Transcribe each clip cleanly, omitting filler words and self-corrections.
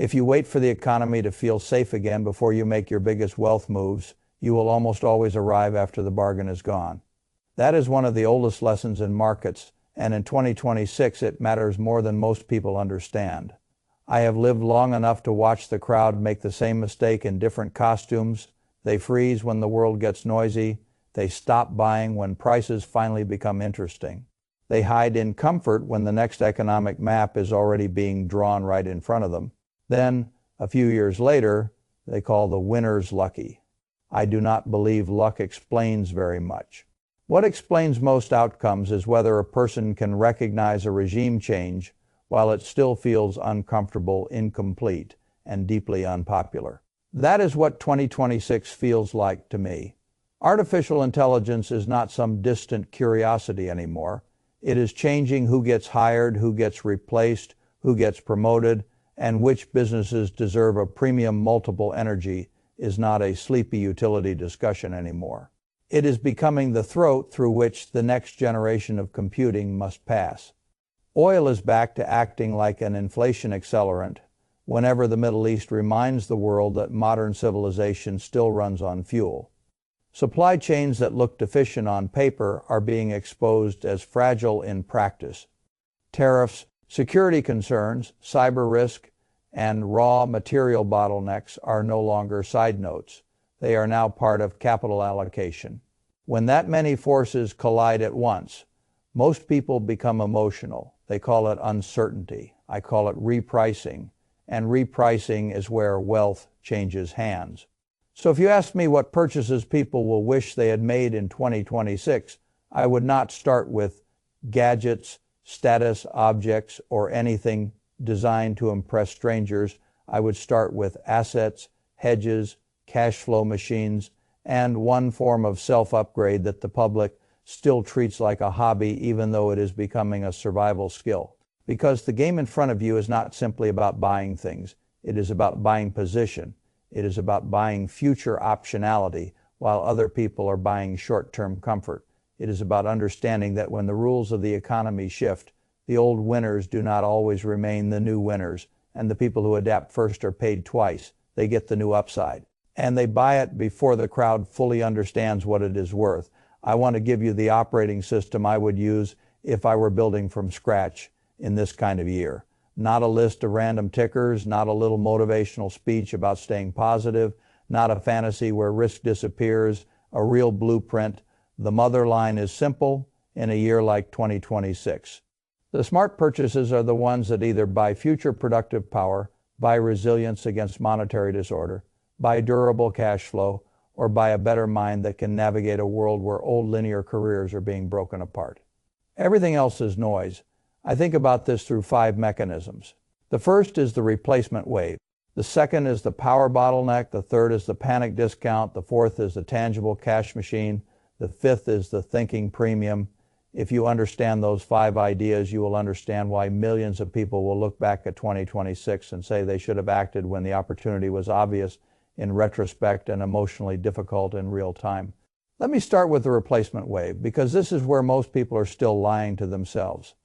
If you wait for the economy to feel safe again before you make your biggest wealth moves, you will almost always arrive after the bargain is gone. That is one of the oldest lessons in markets, and in 2026 it matters more than most people understand. I have lived long enough to watch the crowd make the same mistake in different costumes. They freeze when the world gets noisy. They stop buying when prices finally become interesting. They hide in comfort when the next economic map is already being drawn right in front of them. Then, a few years later, they call the winners lucky. I do not believe luck explains very much. What explains most outcomes is whether a person can recognize a regime change while it still feels uncomfortable, incomplete, and deeply unpopular. That is what 2026 feels like to me. Artificial intelligence is not some distant curiosity anymore. It is changing who gets hired, who gets replaced, who gets promoted, and which businesses deserve a premium multiple energy is not a sleepy utility discussion anymore. It is becoming the throat through which the next generation of computing must pass. Oil is back to acting like an inflation accelerant whenever the Middle East reminds the world that modern civilization still runs on fuel. Supply chains that look deficient on paper are being exposed as fragile in practice. Tariffs, security concerns, cyber risk, and raw material bottlenecks are no longer side notes. They are now part of capital allocation. When that many forces collide at once, most people become emotional. They call it uncertainty. I call it repricing. And repricing is where wealth changes hands. So if you ask me what purchases people will wish they had made in 2026, I would not start with gadgets, status objects, or anything designed to impress strangers. I would start with assets, hedges, cash flow machines, and one form of self-upgrade that the public still treats like a hobby, even though it is becoming a survival skill. Because the game in front of you is not simply about buying things. It is about buying position. It is about buying future optionality while other people are buying short-term comfort. It is about understanding that when the rules of the economy shift, the old winners do not always remain the new winners, and the people who adapt first are paid twice. They get the new upside. And they buy it before the crowd fully understands what it is worth. I want to give you the operating system I would use if I were building from scratch in this kind of year. Not a list of random tickers, not a little motivational speech about staying positive, not a fantasy where risk disappears, a real blueprint. The mother line is simple in a year like 2026. The smart purchases are the ones that either buy future productive power, buy resilience against monetary disorder, buy durable cash flow, or buy a better mind that can navigate a world where old linear careers are being broken apart. Everything else is noise. I think about this through 5 mechanisms. The first is the replacement wave. The second is the power bottleneck. The third is the panic discount. The fourth is the tangible cash machine. The fifth is the thinking premium. If you understand those 5 ideas, you will understand why millions of people will look back at 2026 and say they should have acted when the opportunity was obvious in retrospect and emotionally difficult in real time. Let me start with the replacement wave, because this is where most people are still lying to themselves.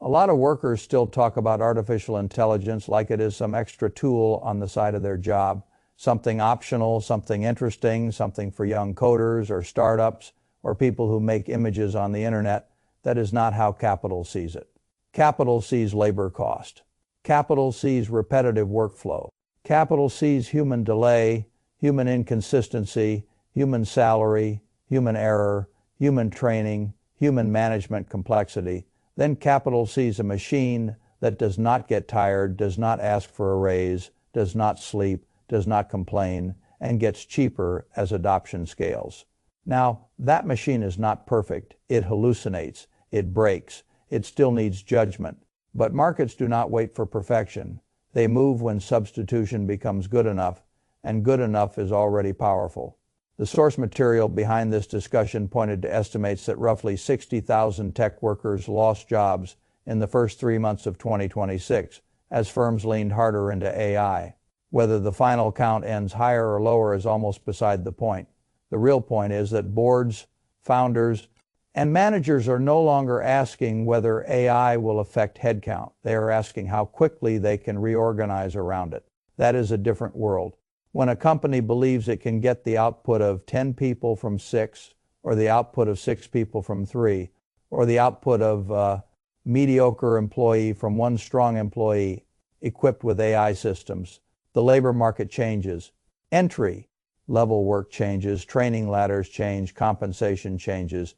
A lot of workers still talk about artificial intelligence like it is some extra tool on the side of their job, something optional, something interesting, something for young coders or startups or people who make images on the internet. That is not how capital sees it. Capital sees labor cost. Capital sees repetitive workflow. Capital sees human delay, human inconsistency, human salary, human error, human training, human management complexity. Then capital sees a machine that does not get tired, does not ask for a raise, does not sleep, does not complain, and gets cheaper as adoption scales. Now, that machine is not perfect. It hallucinates. It breaks. It still needs judgment. But markets do not wait for perfection. They move when substitution becomes good enough, and good enough is already powerful. The source material behind this discussion pointed to estimates that roughly 60,000 tech workers lost jobs in the first 3 months of 2026 as firms leaned harder into AI. Whether the final count ends higher or lower is almost beside the point. The real point is that boards, founders, and managers are no longer asking whether AI will affect headcount. They are asking how quickly they can reorganize around it. That is a different world. When a company believes it can get the output of 10 people from 6, or the output of 6 people from 3, or the output of a mediocre employee from one strong employee equipped with AI systems, the labor market changes. Entry level work changes, training ladders change, compensation changes,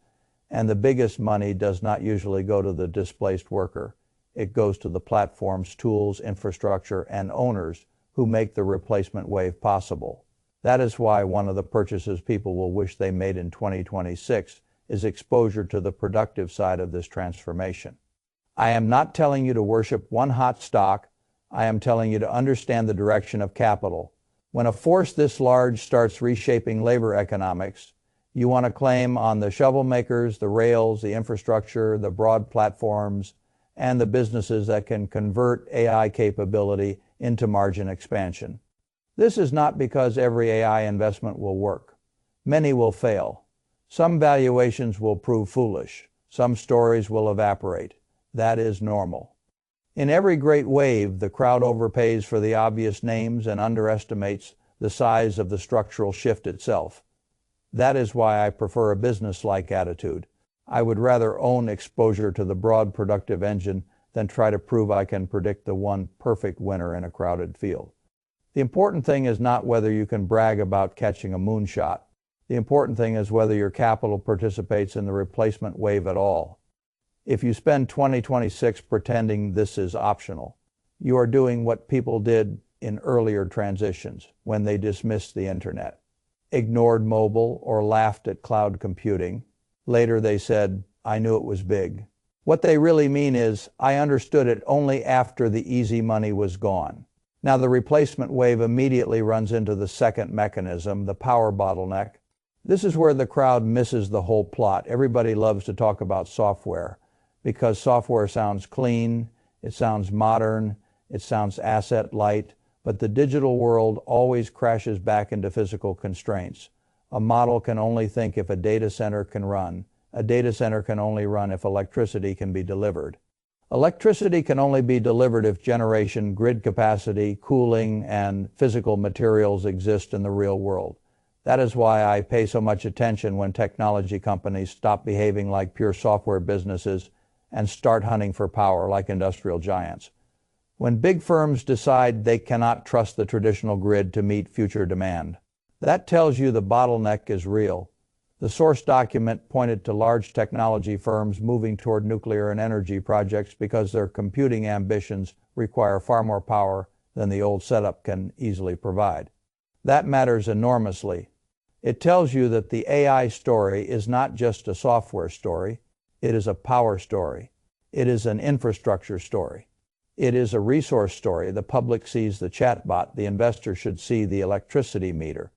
and the biggest money does not usually go to the displaced worker. It goes to the platforms, tools, infrastructure, and owners who make the replacement wave possible. That is why one of the purchases people will wish they made in 2026 is exposure to the productive side of this transformation. I am not telling you to worship one hot stock. I am telling you to understand the direction of capital. When a force this large starts reshaping labor economics, you want to claim on the shovel makers, the rails, the infrastructure, the broad platforms, and the businesses that can convert AI capability into margin expansion. This is not because every AI investment will work. Many will fail. Some valuations will prove foolish. Some stories will evaporate. That is normal. In every great wave, the crowd overpays for the obvious names and underestimates the size of the structural shift itself. That is why I prefer a business-like attitude. I would rather own exposure to the broad productive engine than try to prove I can predict the one perfect winner in a crowded field. The important thing is not whether you can brag about catching a moonshot. The important thing is whether your capital participates in the replacement wave at all. If you spend 2026 pretending this is optional, you are doing what people did in earlier transitions when they dismissed the internet, ignored mobile, or laughed at cloud computing. Later they said, "I knew it was big." What they really mean is, "I understood it only after the easy money was gone." Now the replacement wave immediately runs into the second mechanism, the power bottleneck. This is where the crowd misses the whole plot. Everybody loves to talk about software because software sounds clean, it sounds modern, it sounds asset light, but the digital world always crashes back into physical constraints. A model can only think if a data center can run. A data center can only run if electricity can be delivered. Electricity can only be delivered if generation, grid capacity, cooling, and physical materials exist in the real world. That is why I pay so much attention when technology companies stop behaving like pure software businesses and start hunting for power like industrial giants. When big firms decide they cannot trust the traditional grid to meet future demand, that tells you the bottleneck is real. The source document pointed to large technology firms moving toward nuclear and energy projects because their computing ambitions require far more power than the old setup can easily provide. That matters enormously. It tells you that the AI story is not just a software story. It is a power story. It is an infrastructure story. It is a resource story. The public sees the chatbot. The investor should see the electricity meter.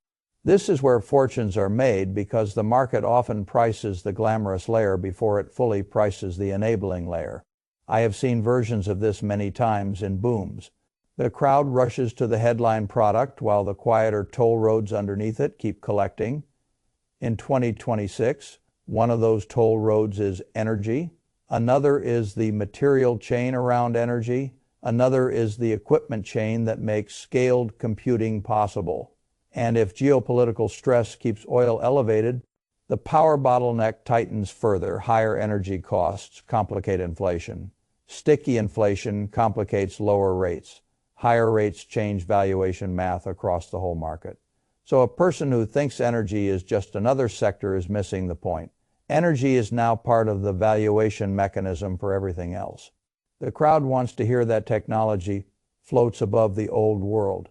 This is where fortunes are made because the market often prices the glamorous layer before it fully prices the enabling layer. I have seen versions of this many times in booms. The crowd rushes to the headline product while the quieter toll roads underneath it keep collecting. In 2026, one of those toll roads is energy. Another is the material chain around energy. Another is the equipment chain that makes scaled computing possible. And if geopolitical stress keeps oil elevated, the power bottleneck tightens further. Higher energy costs complicate inflation. Sticky inflation complicates lower rates. Higher rates change valuation math across the whole market. So a person who thinks energy is just another sector is missing the point. Energy is now part of the valuation mechanism for everything else. The crowd wants to hear that technology floats above the old world.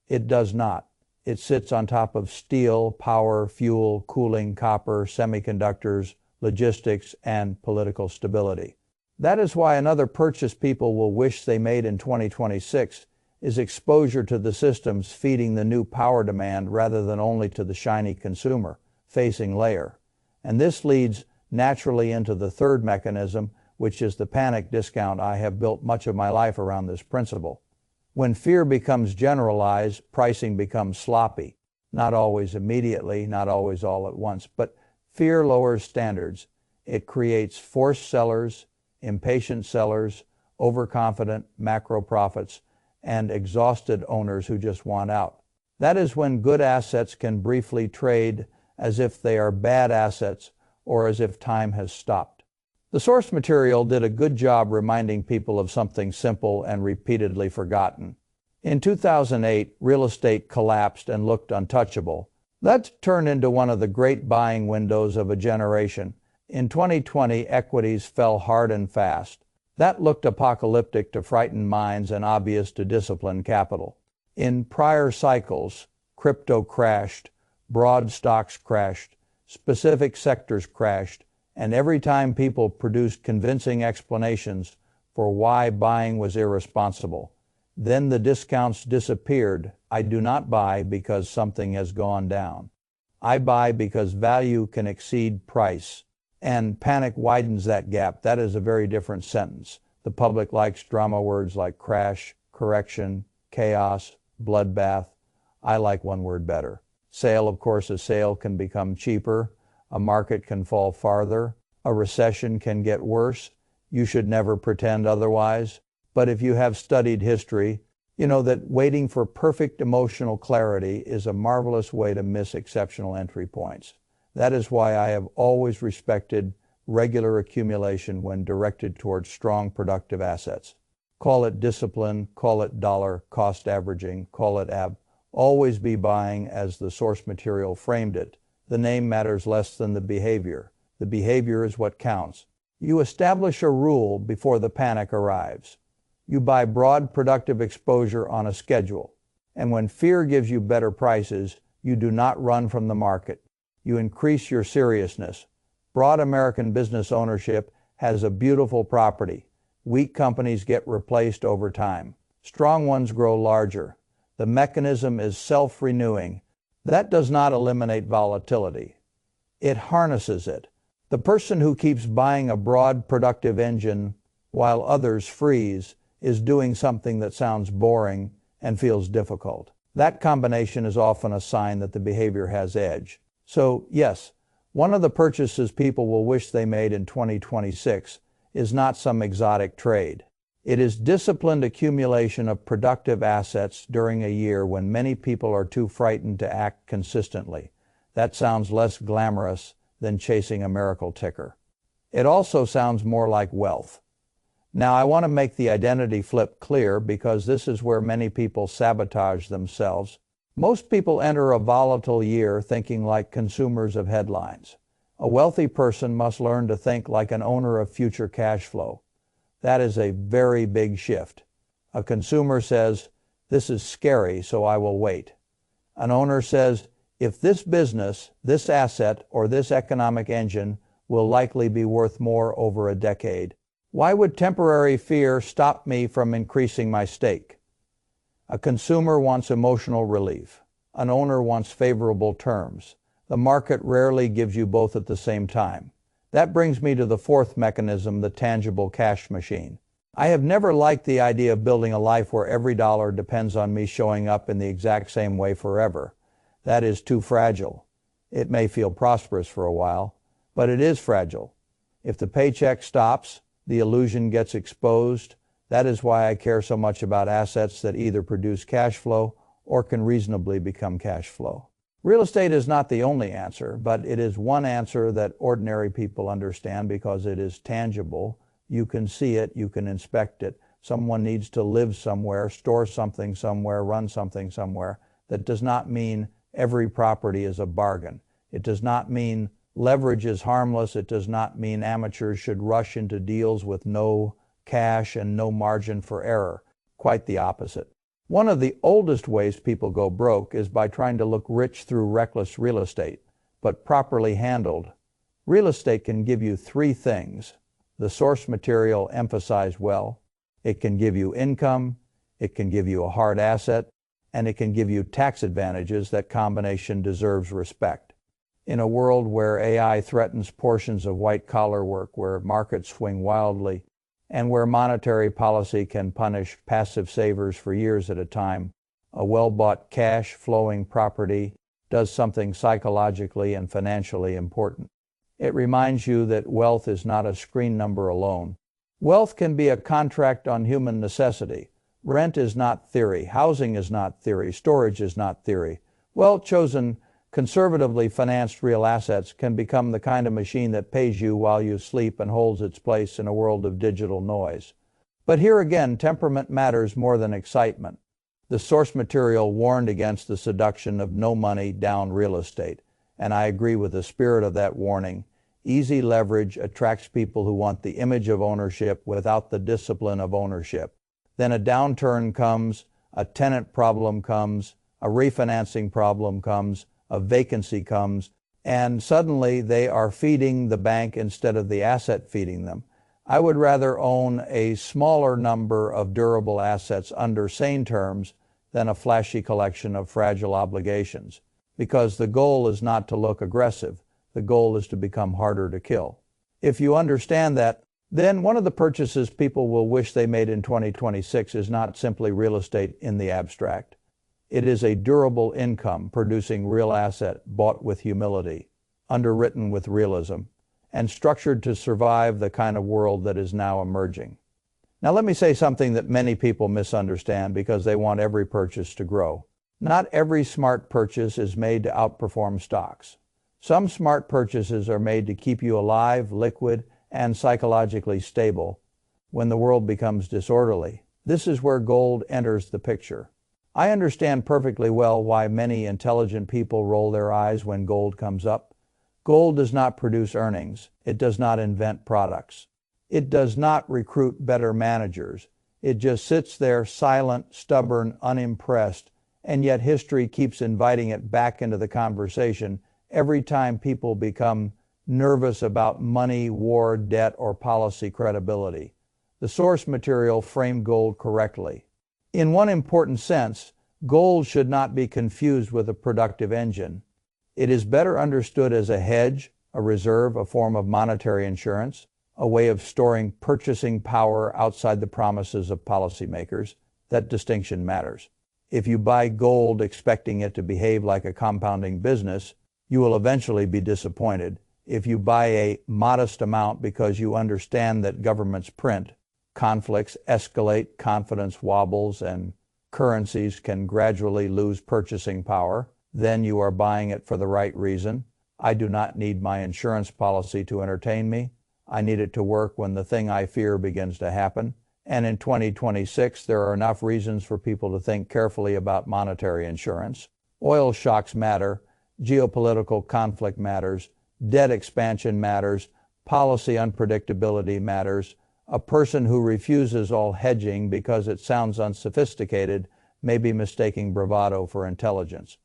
It does not. It sits on top of steel, power, fuel, cooling, copper, semiconductors, logistics, and political stability. That is why another purchase people will wish they made in 2026 is exposure to the systems feeding the new power demand rather than only to the shiny consumer-facing layer. And this leads naturally into the third mechanism, which is the panic discount. I have built much of my life around this principle. When fear becomes generalized, pricing becomes sloppy. Not always immediately, not always all at once, but fear lowers standards. It creates forced sellers, impatient sellers, overconfident macro profits, and exhausted owners who just want out. That is when good assets can briefly trade as if they are bad assets or as if time has stopped. The source material did a good job reminding people of something simple and repeatedly forgotten. In 2008, real estate collapsed and looked untouchable. That turned into one of the great buying windows of a generation. In 2020, equities fell hard and fast. That looked apocalyptic to frightened minds and obvious to disciplined capital. In prior cycles, crypto crashed, broad stocks crashed, specific sectors crashed, and every time people produced convincing explanations for why buying was irresponsible, then the discounts disappeared. I do not buy because something has gone down. I buy because value can exceed price. And panic widens that gap. That is a very different sentence. The public likes drama words like crash, correction, chaos, bloodbath. I like one word better. Sale, of course, a sale can become cheaper. A market can fall farther. A recession can get worse. You should never pretend otherwise. But if you have studied history, you know that waiting for perfect emotional clarity is a marvelous way to miss exceptional entry points. That is why I have always respected regular accumulation when directed towards strong productive assets. Call it discipline, call it dollar cost averaging, call it always be buying as the source material framed it. The name matters less than the behavior. The behavior is what counts. You establish a rule before the panic arrives. You buy broad productive exposure on a schedule. And when fear gives you better prices, you do not run from the market. You increase your seriousness. Broad American business ownership has a beautiful property. Weak companies get replaced over time. Strong ones grow larger. The mechanism is self-renewing. That does not eliminate volatility. It harnesses it. The person who keeps buying a broad productive engine while others freeze is doing something that sounds boring and feels difficult. That combination is often a sign that the behavior has edge. So, yes, one of the purchases people will wish they made in 2026 is not some exotic trade. It is disciplined accumulation of productive assets during a year when many people are too frightened to act consistently. That sounds less glamorous than chasing a miracle ticker. It also sounds more like wealth. Now, I want to make the identity flip clear because this is where many people sabotage themselves. Most people enter a volatile year thinking like consumers of headlines. A wealthy person must learn to think like an owner of future cash flow. That is a very big shift. A consumer says, "This is scary, so I will wait." An owner says, "If this business, this asset, or this economic engine will likely be worth more over a decade, why would temporary fear stop me from increasing my stake?" A consumer wants emotional relief. An owner wants favorable terms. The market rarely gives you both at the same time. That brings me to the fourth mechanism, the tangible cash machine. I have never liked the idea of building a life where every dollar depends on me showing up in the exact same way forever. That is too fragile. It may feel prosperous for a while, but it is fragile. If the paycheck stops, the illusion gets exposed. That is why I care so much about assets that either produce cash flow or can reasonably become cash flow. Real estate is not the only answer, but it is one answer that ordinary people understand because it is tangible. You can see it, you can inspect it. Someone needs to live somewhere, store something somewhere, run something somewhere. That does not mean every property is a bargain. It does not mean leverage is harmless. It does not mean amateurs should rush into deals with no cash and no margin for error. Quite the opposite. One of the oldest ways people go broke is by trying to look rich through reckless real estate. But properly handled, real estate can give you three things. The source material emphasized well. It can give you income, it can give you a hard asset, and it can give you tax advantages. That combination deserves respect. In a world where AI threatens portions of white-collar work, where markets swing wildly, and where monetary policy can punish passive savers for years at a time, a well-bought cash-flowing property does something psychologically and financially important. It reminds you that wealth is not a screen number alone. Wealth can be a contract on human necessity. Rent is not theory. Housing is not theory. Storage is not theory. Well-chosen, conservatively financed real assets can become the kind of machine that pays you while you sleep and holds its place in a world of digital noise. But here again, temperament matters more than excitement. The source material warned against the seduction of no money down real estate, and I agree with the spirit of that warning. Easy leverage attracts people who want the image of ownership without the discipline of ownership. Then a downturn comes, a tenant problem comes, a refinancing problem comes, a vacancy comes, and suddenly they are feeding the bank instead of the asset feeding them. I would rather own a smaller number of durable assets under sane terms than a flashy collection of fragile obligations, because the goal is not to look aggressive. The goal is to become harder to kill. If you understand that, then one of the purchases people will wish they made in 2026 is not simply real estate in the abstract. It is a durable income producing real asset bought with humility, underwritten with realism, and structured to survive the kind of world that is now emerging. Now let me say something that many people misunderstand because they want every purchase to grow. Not every smart purchase is made to outperform stocks. Some smart purchases are made to keep you alive, liquid, and psychologically stable when the world becomes disorderly. This is where gold enters the picture. I understand perfectly well why many intelligent people roll their eyes when gold comes up. Gold does not produce earnings. It does not invent products. It does not recruit better managers. It just sits there silent, stubborn, unimpressed, and yet history keeps inviting it back into the conversation every time people become nervous about money, war, debt, or policy credibility. The source material framed gold correctly. In one important sense, gold should not be confused with a productive engine. It is better understood as a hedge, a reserve, a form of monetary insurance, a way of storing purchasing power outside the promises of policymakers. That distinction matters. If you buy gold expecting it to behave like a compounding business, you will eventually be disappointed. If you buy a modest amount because you understand that governments print, conflicts escalate, confidence wobbles, and currencies can gradually lose purchasing power, then you are buying it for the right reason. I do not need my insurance policy to entertain me. I need it to work when the thing I fear begins to happen. And in 2026, there are enough reasons for people to think carefully about monetary insurance. Oil shocks matter. Geopolitical conflict matters. Debt expansion matters. Policy unpredictability matters. A person who refuses all hedging because it sounds unsophisticated may be mistaking bravado for intelligence.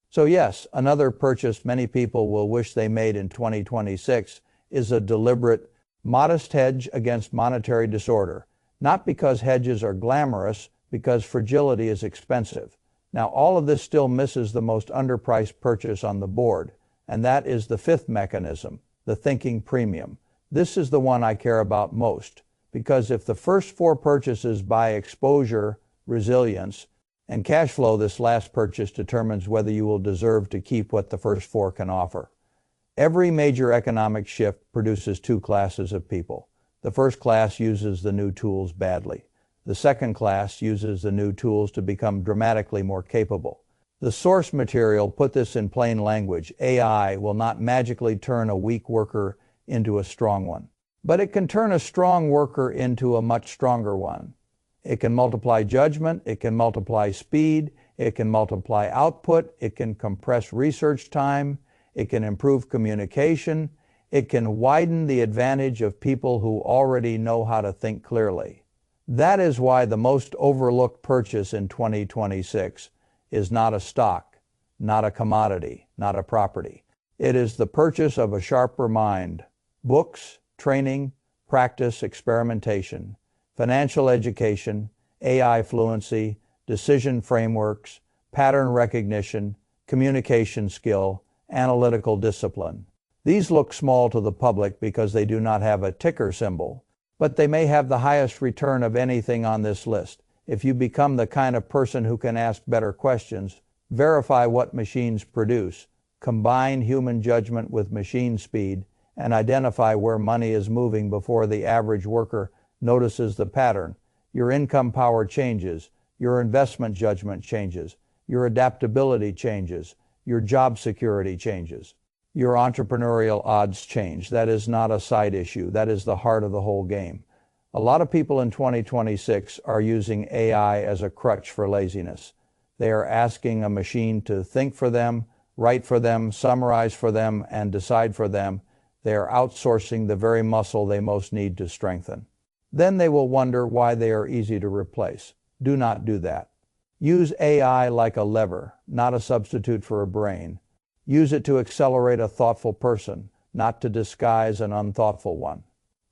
So yes, another purchase many people will wish they made in 2026 is a deliberate, modest hedge against monetary disorder. Not because hedges are glamorous, because fragility is expensive. Now, all of this still misses the most underpriced purchase on the board, and that is the fifth mechanism, the thinking premium. This is the one I care about most, because if the first four purchases buy exposure, resilience, and cash flow, this last purchase determines whether you will deserve to keep what the first four can offer. Every major economic shift produces two classes of people. The first class uses the new tools badly. The second class uses the new tools to become dramatically more capable. The source material put this in plain language. AI will not magically turn a weak worker into a strong one, but it can turn a strong worker into a much stronger one. It can multiply judgment, it can multiply speed, it can multiply output, it can compress research time, it can improve communication, it can widen the advantage of people who already know how to think clearly. That is why the most overlooked purchase in 2026 is not a stock, not a commodity, not a property. It is the purchase of a sharper mind. Books, training, practice, experimentation, financial education, AI fluency, decision frameworks, pattern recognition, communication skill, analytical discipline. These look small to the public because they do not have a ticker symbol, but they may have the highest return of anything on this list. If you become the kind of person who can ask better questions, verify what machines produce, combine human judgment with machine speed, and identify where money is moving before the average worker notices the pattern, Your income power changes. Your investment judgment changes. Your adaptability changes. Your job security changes. Your entrepreneurial odds change. That is not a side issue. That is the heart of the whole game. A lot of people in 2026 are using AI as a crutch for laziness. They are asking a machine to think for them, write for them, summarize for them, and decide for them. They are outsourcing the very muscle they most need to strengthen. Then they will wonder why they are easy to replace. Do not do that. Use AI like a lever, not a substitute for a brain. Use it to accelerate a thoughtful person, not to disguise an unthoughtful one.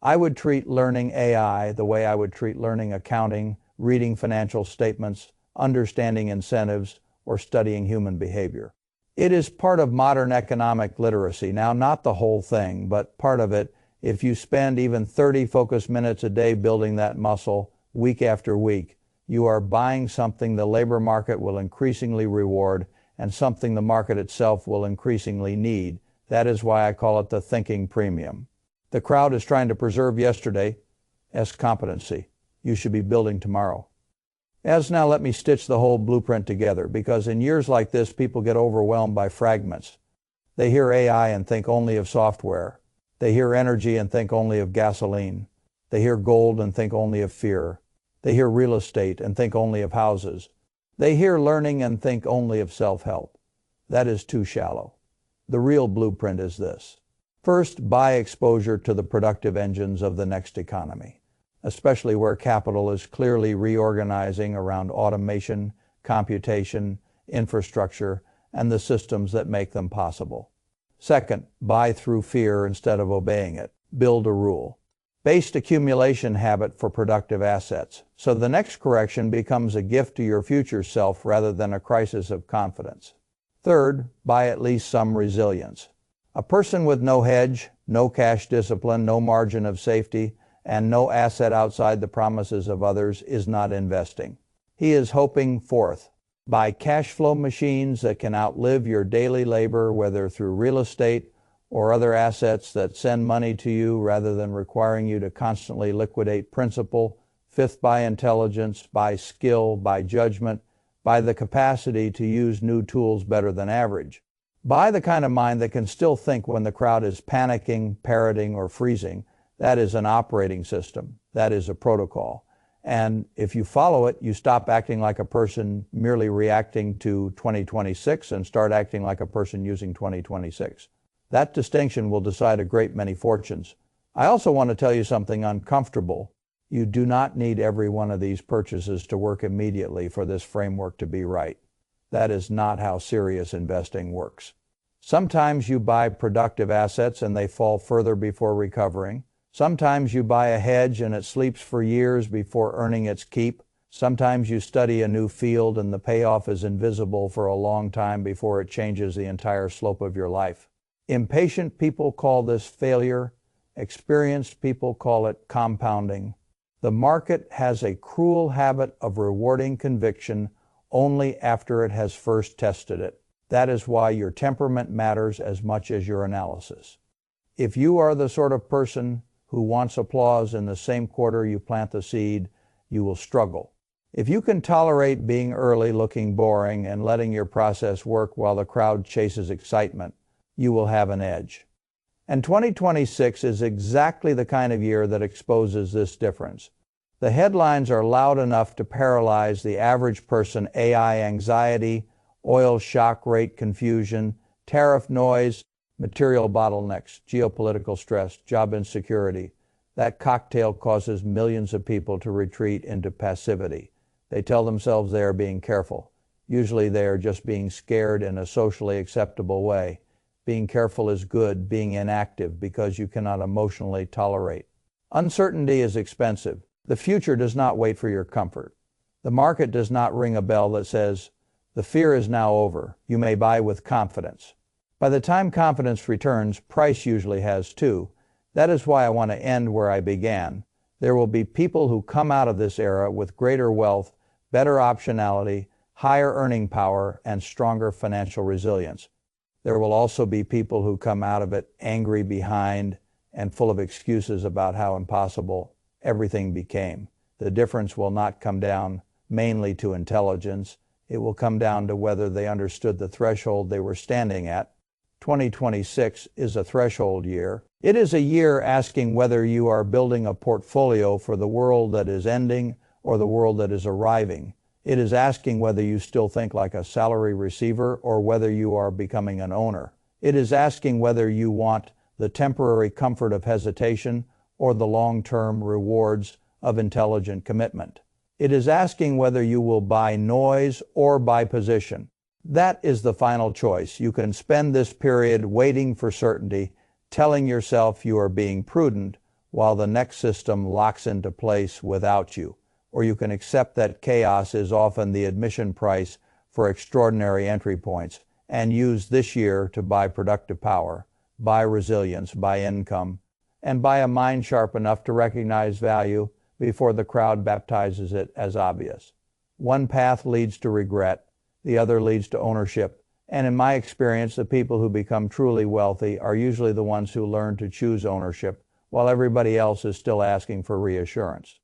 I would treat learning AI the way I would treat learning accounting, reading financial statements, understanding incentives, or studying human behavior. It is part of modern economic literacy. Now, not the whole thing, but part of it. If you spend even 30 focused minutes a day building that muscle, week after week, you are buying something the labor market will increasingly reward and something the market itself will increasingly need. That is why I call it the thinking premium. The crowd is trying to preserve yesterday's competency. You should be building tomorrow. Now let me stitch the whole blueprint together, because in years like this, people get overwhelmed by fragments. They hear AI and think only of software. They hear energy and think only of gasoline. They hear gold and think only of fear. They hear real estate and think only of houses. They hear learning and think only of self-help. That is too shallow. The real blueprint is this. First, buy exposure to the productive engines of the next economy, especially where capital is clearly reorganizing around automation, computation, infrastructure, and the systems that make them possible. Second, buy through fear instead of obeying it. Build a rule-based accumulation habit for productive assets, so the next correction becomes a gift to your future self rather than a crisis of confidence. Third, buy at least some resilience. A person with no hedge, no cash discipline, no margin of safety, and no asset outside the promises of others is not investing. He is hoping. Fourth, buy cash flow machines that can outlive your daily labor, whether through real estate or other assets that send money to you rather than requiring you to constantly liquidate principal. Fifth, buy intelligence, buy skill, buy judgment, buy the capacity to use new tools better than average. Buy the kind of mind that can still think when the crowd is panicking, parroting, or freezing. That is an operating system. That is a protocol. And if you follow it, you stop acting like a person merely reacting to 2026 and start acting like a person using 2026. That distinction will decide a great many fortunes. I also want to tell you something uncomfortable. You do not need every one of these purchases to work immediately for this framework to be right. That is not how serious investing works. Sometimes you buy productive assets and they fall further before recovering. Sometimes you buy a hedge and it sleeps for years before earning its keep. Sometimes you study a new field and the payoff is invisible for a long time before it changes the entire slope of your life. Impatient people call this failure. Experienced people call it compounding. The market has a cruel habit of rewarding conviction only after it has first tested it. That is why your temperament matters as much as your analysis. If you are the sort of person who wants applause in the same quarter you plant the seed, you will struggle. If you can tolerate being early, looking boring, and letting your process work while the crowd chases excitement, you will have an edge. And 2026 is exactly the kind of year that exposes this difference. The headlines are loud enough to paralyze the average person: AI anxiety, oil shock rate confusion, tariff noise, material bottlenecks, geopolitical stress, job insecurity. That cocktail causes millions of people to retreat into passivity. They tell themselves they are being careful. Usually they are just being scared in a socially acceptable way. Being careful is good, being inactive because you cannot emotionally tolerate. Uncertainty is expensive. The future does not wait for your comfort. The market does not ring a bell that says, the fear is now over. You may buy with confidence. By the time confidence returns, price usually has too. That is why I want to end where I began. There will be people who come out of this era with greater wealth, better optionality, higher earning power, and stronger financial resilience. There will also be people who come out of it angry, behind, and full of excuses about how impossible everything became. The difference will not come down mainly to intelligence. It will come down to whether they understood the threshold they were standing at. 2026 is a threshold year. It is a year asking whether you are building a portfolio for the world that is ending or the world that is arriving. It is asking whether you still think like a salary receiver or whether you are becoming an owner. It is asking whether you want the temporary comfort of hesitation or the long-term rewards of intelligent commitment. It is asking whether you will buy noise or buy position. That is the final choice. You can spend this period waiting for certainty, telling yourself you are being prudent while the next system locks into place without you. Or you can accept that chaos is often the admission price for extraordinary entry points and use this year to buy productive power, buy resilience, buy income, and buy a mind sharp enough to recognize value before the crowd baptizes it as obvious. One path leads to regret, the other leads to ownership, and in my experience, the people who become truly wealthy are usually the ones who learn to choose ownership while everybody else is still asking for reassurance.